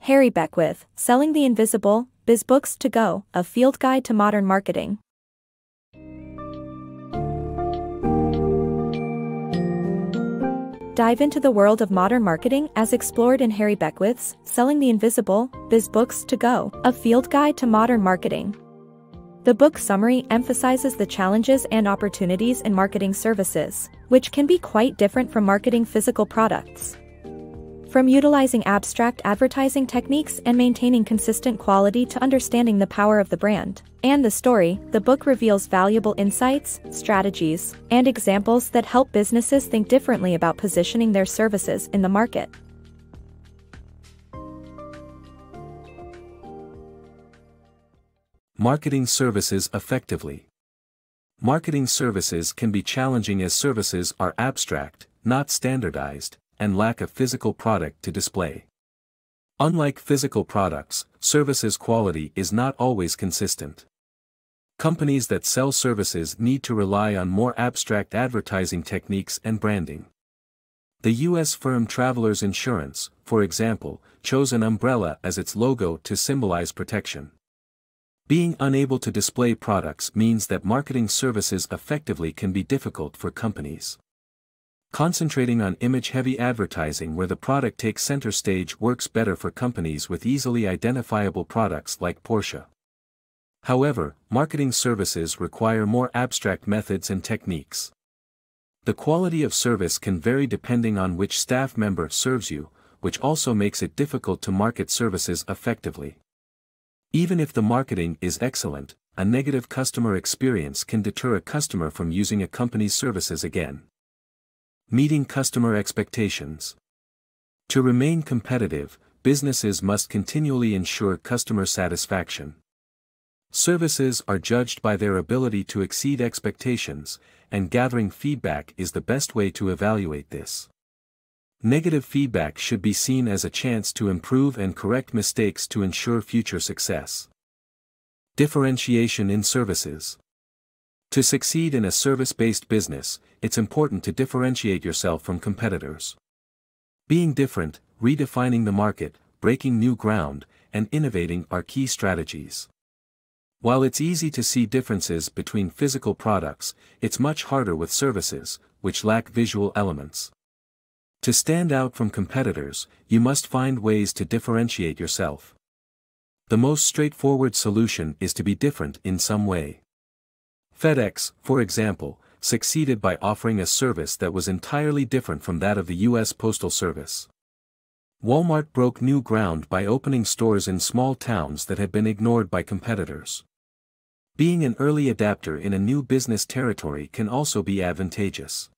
Harry Beckwith, Selling the Invisible, Biz Books to Go, A Field Guide to Modern Marketing. Dive into the world of modern marketing as explored in Harry Beckwith's Selling the Invisible, Biz Books to Go, A Field Guide to Modern Marketing. The book summary emphasizes the challenges and opportunities in marketing services, which can be quite different from marketing physical products. From utilizing abstract advertising techniques and maintaining consistent quality to understanding the power of the brand and the story, the book reveals valuable insights, strategies, and examples that help businesses think differently about positioning their services in the market. Marketing services effectively. Marketing services can be challenging as services are abstract, not standardized, and lack a physical product to display. Unlike physical products, services quality is not always consistent. Companies that sell services need to rely on more abstract advertising techniques and branding. The U.S. firm Travelers Insurance, for example, chose an umbrella as its logo to symbolize protection. Being unable to display products means that marketing services effectively can be difficult for companies. Concentrating on image-heavy advertising where the product takes center stage works better for companies with easily identifiable products like Porsche. However, marketing services require more abstract methods and techniques. The quality of service can vary depending on which staff member serves you, which also makes it difficult to market services effectively. Even if the marketing is excellent, a negative customer experience can deter a customer from using a company's services again. Meeting customer expectations. To remain competitive, businesses must continually ensure customer satisfaction. Services are judged by their ability to exceed expectations, and gathering feedback is the best way to evaluate this. Negative feedback should be seen as a chance to improve and correct mistakes to ensure future success. Differentiation in services. To succeed in a service-based business, it's important to differentiate yourself from competitors. Being different, redefining the market, breaking new ground, and innovating are key strategies. While it's easy to see differences between physical products, it's much harder with services, which lack visual elements. To stand out from competitors, you must find ways to differentiate yourself. The most straightforward solution is to be different in some way. FedEx, for example, succeeded by offering a service that was entirely different from that of the U.S. Postal Service. Walmart broke new ground by opening stores in small towns that had been ignored by competitors. Being an early adapter in a new business territory can also be advantageous.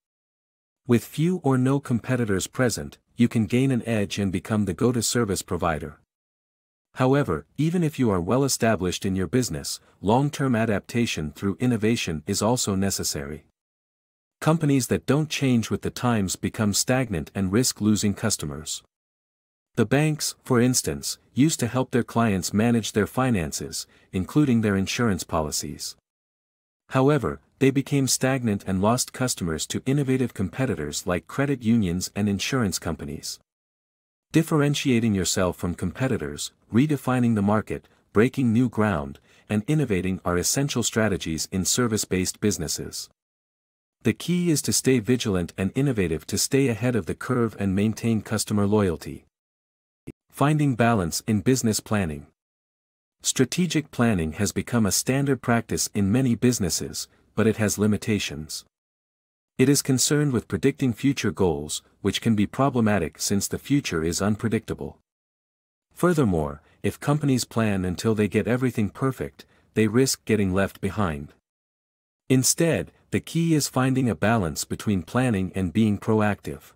With few or no competitors present, you can gain an edge and become the go-to service provider. However, even if you are well established in your business, long-term adaptation through innovation is also necessary. Companies that don't change with the times become stagnant and risk losing customers. The banks, for instance, used to help their clients manage their finances, including their insurance policies. However, they became stagnant and lost customers to innovative competitors like credit unions and insurance companies. Differentiating yourself from competitors, redefining the market, breaking new ground, and innovating are essential strategies in service-based businesses. The key is to stay vigilant and innovative to stay ahead of the curve and maintain customer loyalty. Finding balance in business planning. Strategic planning has become a standard practice in many businesses, but it has limitations. It is concerned with predicting future goals, which can be problematic since the future is unpredictable. Furthermore, if companies plan until they get everything perfect, they risk getting left behind. Instead, the key is finding a balance between planning and being proactive.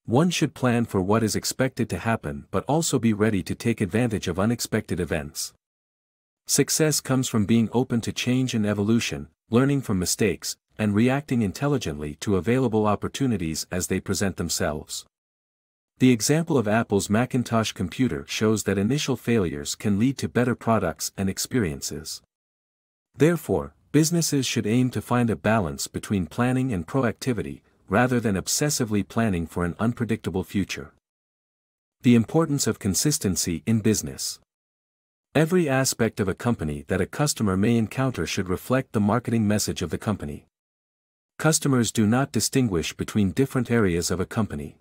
One should plan for what is expected to happen but also be ready to take advantage of unexpected events. Success comes from being open to change and evolution, learning from mistakes, and reacting intelligently to available opportunities as they present themselves. The example of Apple's Macintosh computer shows that initial failures can lead to better products and experiences. Therefore, businesses should aim to find a balance between planning and proactivity, rather than obsessively planning for an unpredictable future. The importance of consistency in business. Every aspect of a company that a customer may encounter should reflect the marketing message of the company. Customers do not distinguish between different areas of a company.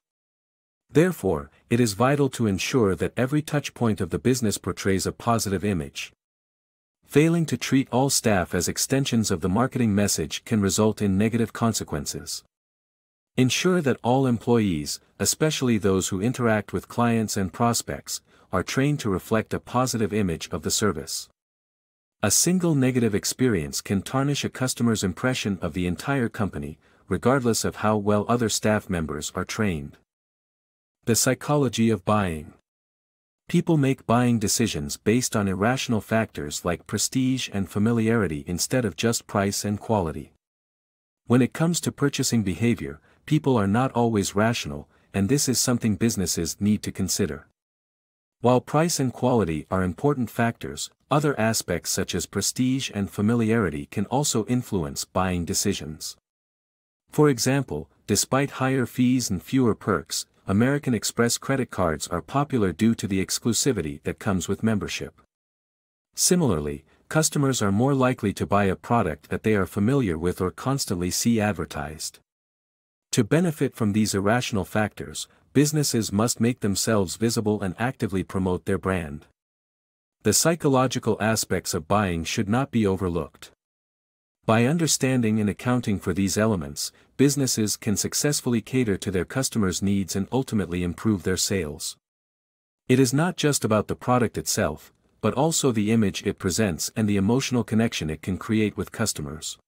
Therefore, it is vital to ensure that every touchpoint of the business portrays a positive image. Failing to treat all staff as extensions of the marketing message can result in negative consequences. Ensure that all employees, especially those who interact with clients and prospects, are trained to reflect a positive image of the service. A single negative experience can tarnish a customer's impression of the entire company, regardless of how well other staff members are trained. The psychology of buying. People make buying decisions based on irrational factors like prestige and familiarity instead of just price and quality. When it comes to purchasing behavior, people are not always rational, and this is something businesses need to consider. While price and quality are important factors, other aspects such as prestige and familiarity can also influence buying decisions. For example, despite higher fees and fewer perks, American Express credit cards are popular due to the exclusivity that comes with membership. Similarly, customers are more likely to buy a product that they are familiar with or constantly see advertised. To benefit from these irrational factors, businesses must make themselves visible and actively promote their brand. The psychological aspects of buying should not be overlooked. By understanding and accounting for these elements, businesses can successfully cater to their customers' needs and ultimately improve their sales. It is not just about the product itself, but also the image it presents and the emotional connection it can create with customers.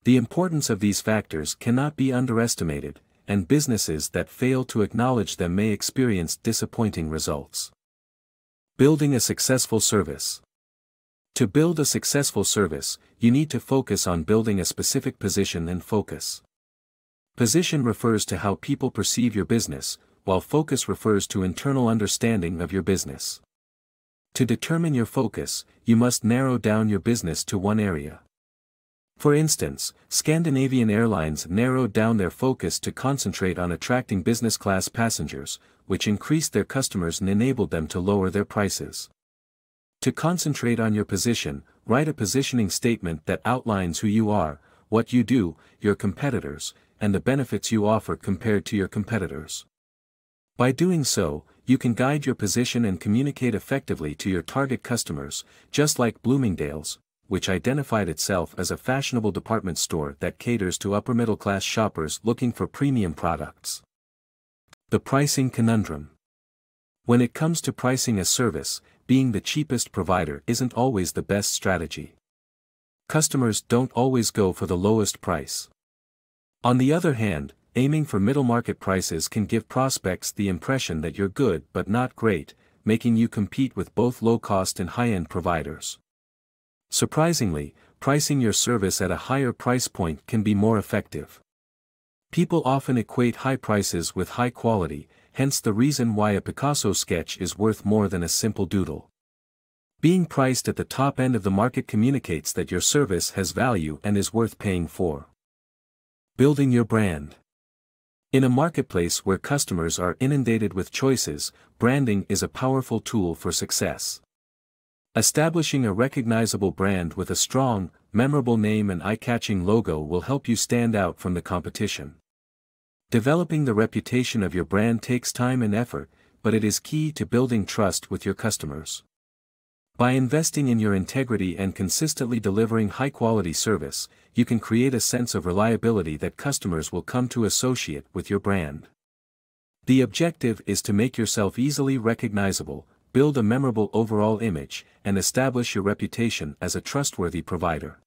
The importance of these factors cannot be underestimated, and businesses that fail to acknowledge them may experience disappointing results. Building a successful service. To build a successful service, you need to focus on building a specific position and focus. Position refers to how people perceive your business, while focus refers to internal understanding of your business. To determine your focus, you must narrow down your business to one area. For instance, Scandinavian Airlines narrowed down their focus to concentrate on attracting business-class passengers, which increased their customers and enabled them to lower their prices. To concentrate on your position, write a positioning statement that outlines who you are, what you do, your competitors, and the benefits you offer compared to your competitors. By doing so, you can guide your position and communicate effectively to your target customers, just like Bloomingdale's, which identified itself as a fashionable department store that caters to upper-middle-class shoppers looking for premium products. The Pricing Conundrum. When it comes to pricing a service, being the cheapest provider isn't always the best strategy. Customers don't always go for the lowest price. On the other hand, aiming for middle-market prices can give prospects the impression that you're good but not great, making you compete with both low-cost and high-end providers. Surprisingly, pricing your service at a higher price point can be more effective. People often equate high prices with high quality, hence the reason why a Picasso sketch is worth more than a simple doodle. Being priced at the top end of the market communicates that your service has value and is worth paying for. Building your brand. In a marketplace where customers are inundated with choices, branding is a powerful tool for success. Establishing a recognizable brand with a strong, memorable name and eye-catching logo will help you stand out from the competition. Developing the reputation of your brand takes time and effort, but it is key to building trust with your customers. By investing in your integrity and consistently delivering high-quality service, you can create a sense of reliability that customers will come to associate with your brand. The objective is to make yourself easily recognizable, build a memorable overall image, and establish your reputation as a trustworthy provider.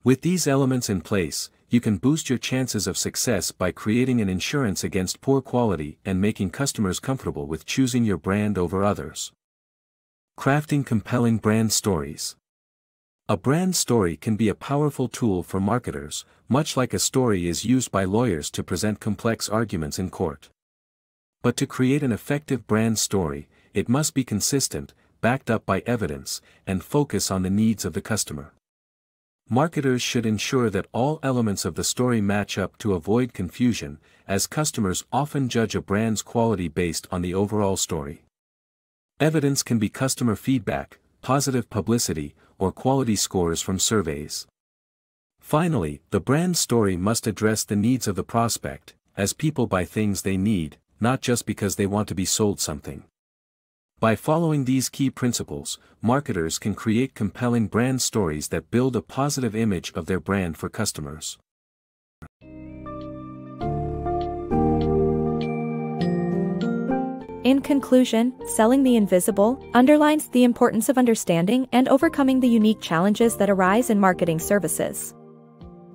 With these elements in place, you can boost your chances of success by creating an insurance against poor quality and making customers comfortable with choosing your brand over others. Crafting compelling brand stories. A brand story can be a powerful tool for marketers, much like a story is used by lawyers to present complex arguments in court. But to create an effective brand story, it must be consistent, backed up by evidence, and focus on the needs of the customer. Marketers should ensure that all elements of the story match up to avoid confusion, as customers often judge a brand's quality based on the overall story. Evidence can be customer feedback, positive publicity, or quality scores from surveys. Finally, the brand story must address the needs of the prospect, as people buy things they need, not just because they want to be sold something. By following these key principles, marketers can create compelling brand stories that build a positive image of their brand for customers. In conclusion, Selling the Invisible underlines the importance of understanding and overcoming the unique challenges that arise in marketing services.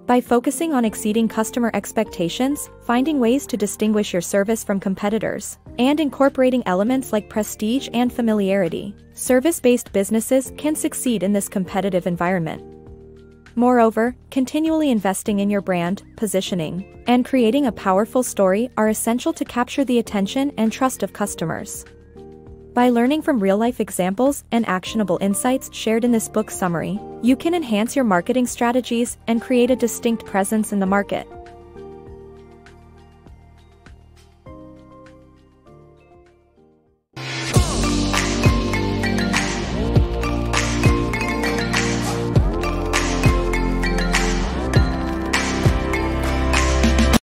By focusing on exceeding customer expectations, finding ways to distinguish your service from competitors, and incorporating elements like prestige and familiarity, service-based businesses can succeed in this competitive environment. Moreover, continually investing in your brand, positioning, and creating a powerful story are essential to capture the attention and trust of customers. By learning from real-life examples and actionable insights shared in this book summary, you can enhance your marketing strategies and create a distinct presence in the market.